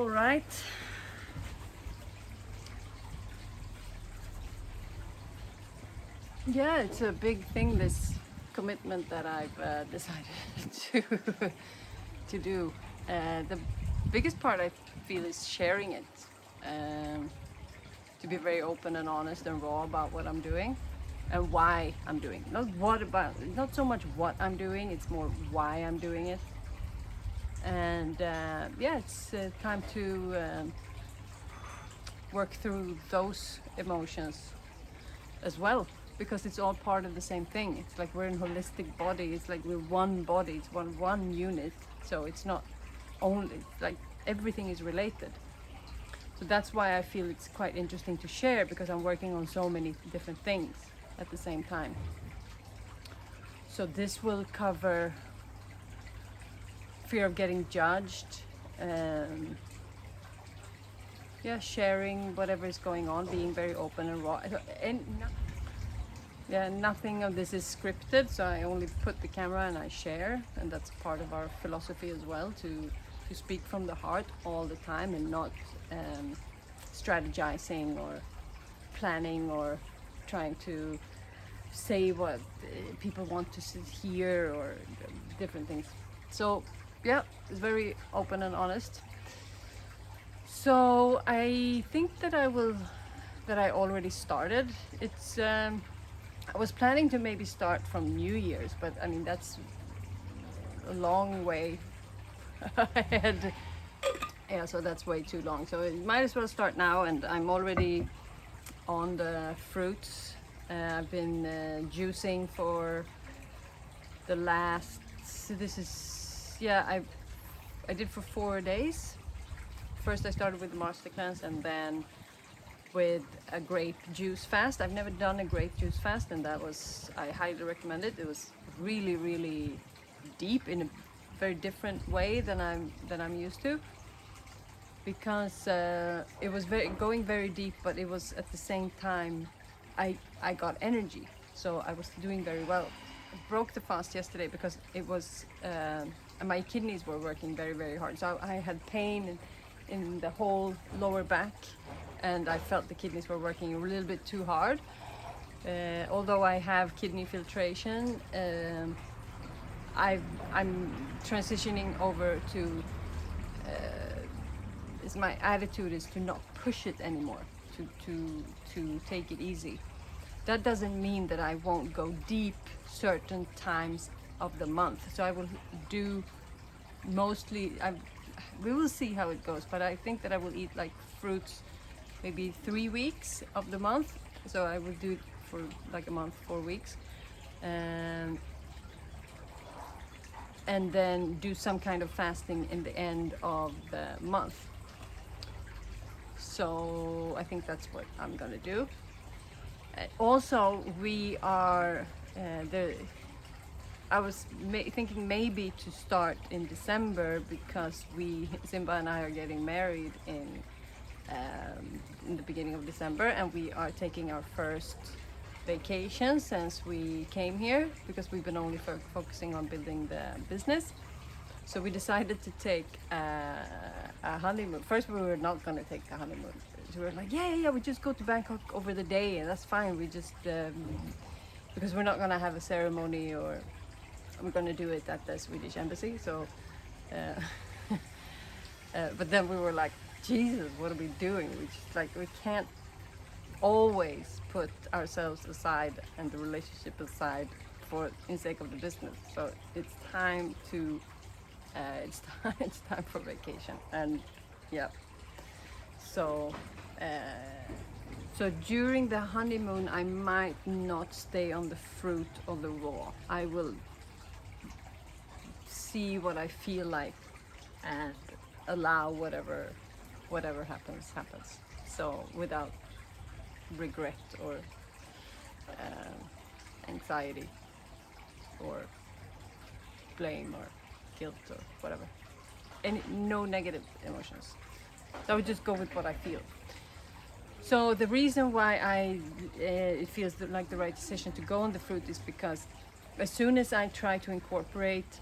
All right. Yeah, it's a big thing, this commitment that I've decided to do. The biggest part I feel is sharing it. Um, to be very open and honest and raw about what I'm doing and why I'm doing it. Not so much what I'm doing, it's more why I'm doing it. And yeah, it's time to work through those emotions as well, because it's all part of the same thing. It's like we're in holistic body. It's like we're one body. It's one unit. So it's not only like everything is related. So that's why I feel it's quite interesting to share, because I'm working on so many different things at the same time. So this will cover fear of getting judged, yeah, sharing whatever is going on, being very open and raw. And yeah, nothing of this is scripted, so I only put the camera and I share, and that's part of our philosophy as well, to speak from the heart all the time and not strategizing or planning or trying to say what people want to hear or different things. So yeah, it's very open and honest. So I think that I already started. It's I was planning to maybe start from New Year's, but I mean that's a long way ahead. Yeah, so that's way too long. So it might as well start now, and I'm already on the fruits. I've been juicing for the last. So this is I did for 4 days. First I started with the master cleanse, and then with a grape juice fast. I've never done a grape juice fast, and I highly recommend it. It was really, really deep in a very different way than I'm used to, because it was going very deep, but it was at the same time I got energy, so I was doing very well. I broke the fast yesterday because it was my kidneys were working very, very hard, so I had pain in the whole lower back, and I felt the kidneys were working a little bit too hard. Although I have kidney filtration, I'm transitioning over to. My attitude is to not push it anymore, to take it easy. That doesn't mean that I won't go deep certain times of the month. So I will do mostly. We will see how it goes, but I think that I will eat like fruits maybe 3 weeks of the month. So I will do it for like a month, 4 weeks, and then do some kind of fasting in the end of the month. So I think that's what I'm gonna do. Also, we are I was thinking maybe to start in December, because Simba and I are getting married in the beginning of December, and we are taking our first vacation since we came here, because we've been only focusing on building the business. So we decided to take a honeymoon. First, we were not going to take the honeymoon. So we were like, yeah, we just go to Bangkok over the day, and that's fine. We just because we're not going to have a ceremony, or we're going to do it at the Swedish embassy. So, but then we were like, Jesus, what are we doing? We can't always put ourselves aside and the relationship aside in sake of the business. So it's time to it's time for vacation. And yeah, so so during the honeymoon I might not stay on the fruit or the raw. I will see what I feel like and allow whatever happens. So without regret or anxiety or blame or guilt or whatever. No negative emotions. So I would just go with what I feel. So the reason why it feels like the right decision to go on the fruit is because as soon as I try to incorporate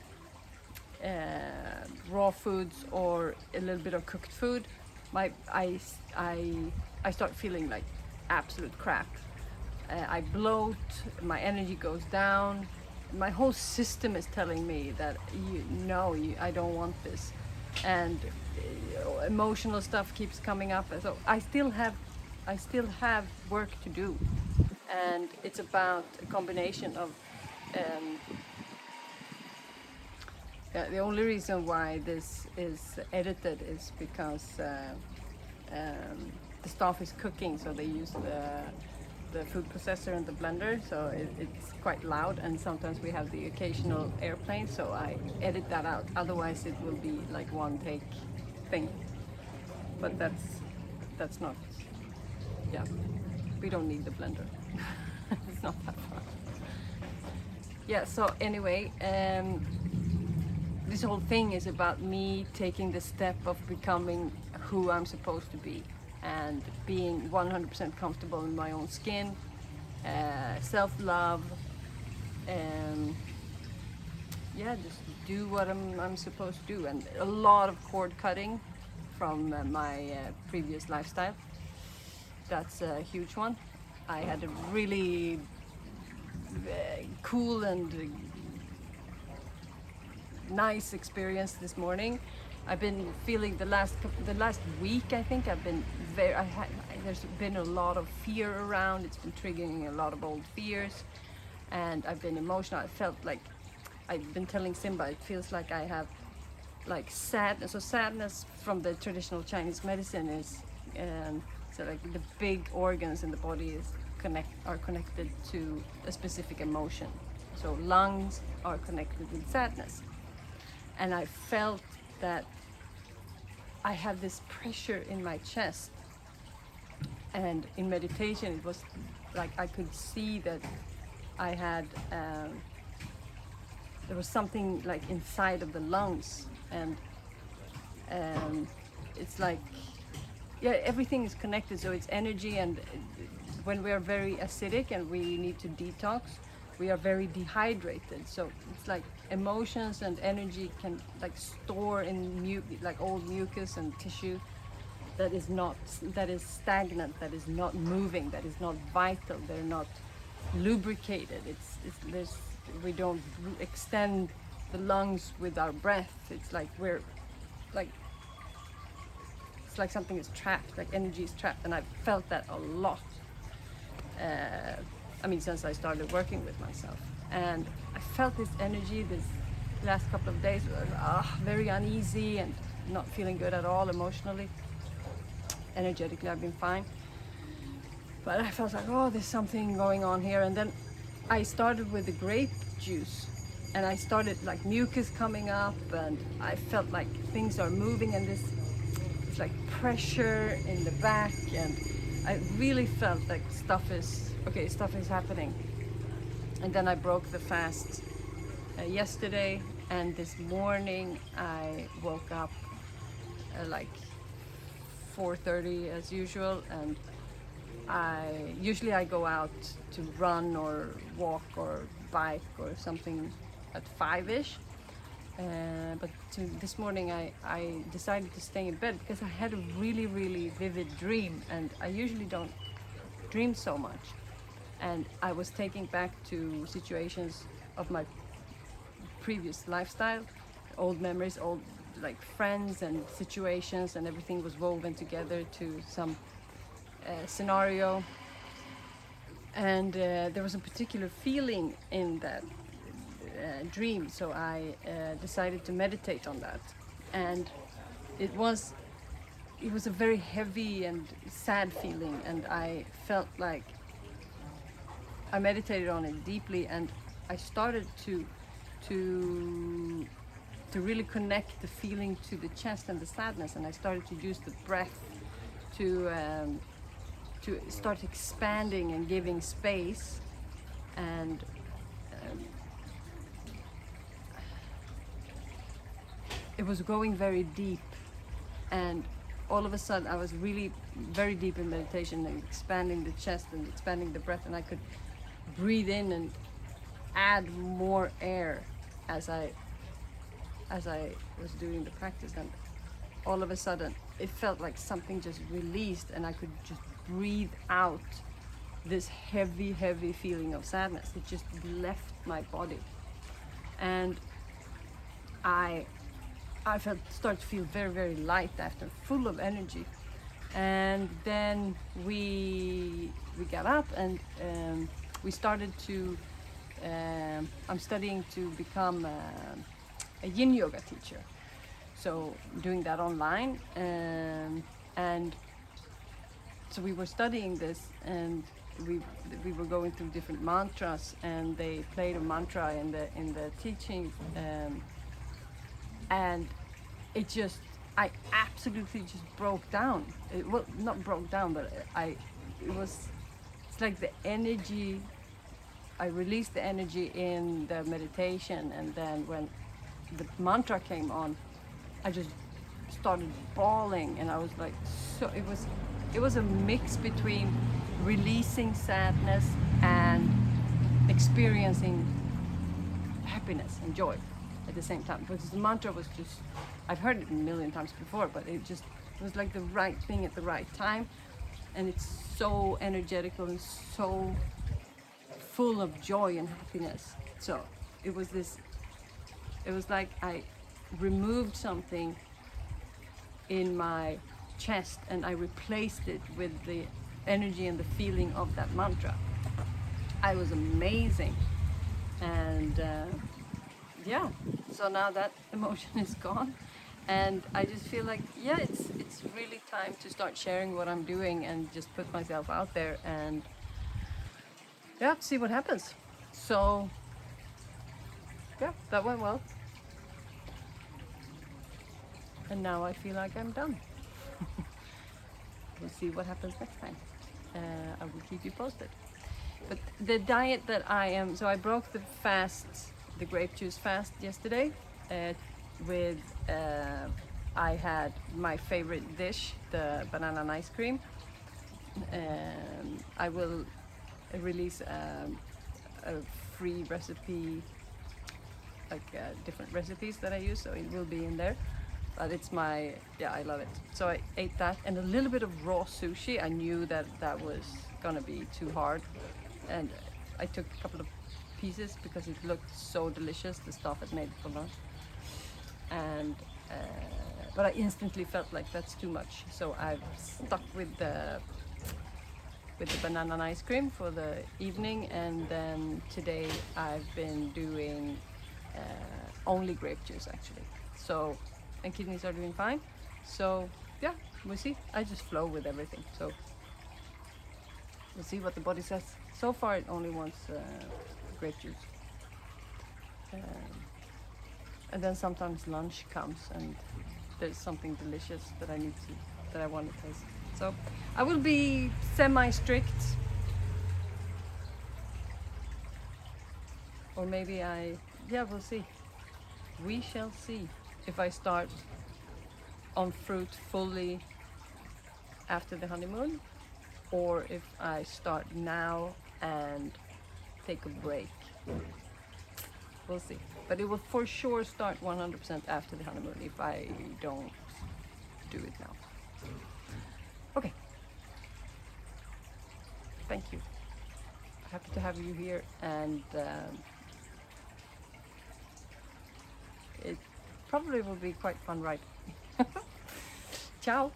raw foods or a little bit of cooked food, my I start feeling like absolute crap. I bloat, my energy goes down. My whole system is telling me that I don't want this, and emotional stuff keeps coming up. So I still have work to do, and it's about a combination of. The only reason why this is edited is because the staff is cooking, so they use the food processor and the blender, so it's quite loud, and sometimes we have the occasional airplane, so I edit that out. Otherwise, it will be like one take thing. But that's not. Yeah, we don't need the blender. It's not that fun. Yeah. So anyway. This whole thing is about me taking the step of becoming who I'm supposed to be and being 100% comfortable in my own skin, self-love, and just do what I'm supposed to do. And a lot of cord cutting from my previous lifestyle. That's a huge one. I had a really cool and nice experience this morning. I've been feeling the last week. I think I've been there's been a lot of fear around. It's been triggering a lot of old fears, and I've been emotional. I felt like I've been telling Simba. It feels like I have like sadness. So sadness from the traditional Chinese medicine is so like the big organs in the body are connected to a specific emotion. So lungs are connected with sadness. And I felt that I had this pressure in my chest. And in meditation, it was like I could see that I had, there was something like inside of the lungs. And it's like, everything is connected. So it's energy. And when we are very acidic and we need to detox, we are very dehydrated, so it's like emotions and energy can like store in like old mucus and tissue that is stagnant, that is not moving, that is not vital. They're not lubricated. We don't extend the lungs with our breath. It's like it's like something is trapped, like energy is trapped, and I've felt that a lot. Since I started working with myself, and I felt this energy this last couple of days, very uneasy and not feeling good at all emotionally. Energetically, I've been fine, but I felt like, there's something going on here. And then I started with the grape juice, and I started like mucus coming up, and I felt like things are moving, and it's like pressure in the back, and I really felt like stuff is happening. And then I broke the fast yesterday, and this morning I woke up like 4:30 as usual, and I usually go out to run or walk or bike or something at 5ish. But this morning I decided to stay in bed because I had a really, really vivid dream, and I usually don't dream so much. And I was taken back to situations of my previous lifestyle, old memories, old like friends and situations, and everything was woven together to some scenario. And there was a particular feeling in that dream, so I decided to meditate on that. And it was a very heavy and sad feeling, and I felt like I meditated on it deeply, and I started to really connect the feeling to the chest and the sadness, and I started to use the breath to start expanding and giving space. And it was going very deep, and all of a sudden I was really very deep in meditation and expanding the chest and expanding the breath, and I could breathe in and add more air as I as I was doing the practice, and all of a sudden it felt like something just released, and I could just breathe out this heavy, heavy feeling of sadness. It just left my body, and I started to feel very, very light after, full of energy. And then we got up, and we started to. I'm studying to become a Yin yoga teacher, so doing that online, and so we were studying this, and we were going through different mantras, and they played a mantra in the teaching, and it just, I absolutely just broke down. Well, not broke down, but it's like the energy. I released the energy in the meditation, and then when the mantra came on, I just started bawling, and I was like, so it was a mix between releasing sadness and experiencing happiness and joy at the same time. Because the mantra was just, I've heard it a million times before, but it was like the right thing at the right time, and it's so energetical and so full of joy and happiness. So it was like I removed something in my chest, and I replaced it with the energy and the feeling of that mantra. I was amazing, and yeah, so now that emotion is gone, and I just feel like, yeah, it's really time to start sharing what I'm doing and just put myself out there, and yeah, see what happens. So yeah, that went well, and now I feel like I'm done. We'll see what happens next time. I will keep you posted. But the diet that so I broke the fast, the grape juice fast yesterday, with I had my favorite dish, the banana and ice cream. I will release a free recipe, like different recipes that I use, so it will be in there. But it's yeah, I love it. So I ate that, and a little bit of raw sushi. I knew that was gonna be too hard, and I took a couple of pieces because it looked so delicious, the stuff it made for lunch. And but I instantly felt like that's too much, so I've stuck with the banana and ice cream for the evening, and then today I've been doing only grape juice actually. So, and kidneys are doing fine. So yeah, we'll see. I just flow with everything. So we'll see what the body says. So far it only wants grape juice. And then sometimes lunch comes and there's something delicious that I want to taste. So I will be semi-strict, or maybe yeah, we'll see. We shall see if I start on fruit fully after the honeymoon, or if I start now and take a break. We'll see. But it will for sure start 100% after the honeymoon if I don't do it now. Okay. Thank you. Happy to have you here, and it probably will be quite fun ride. Ciao.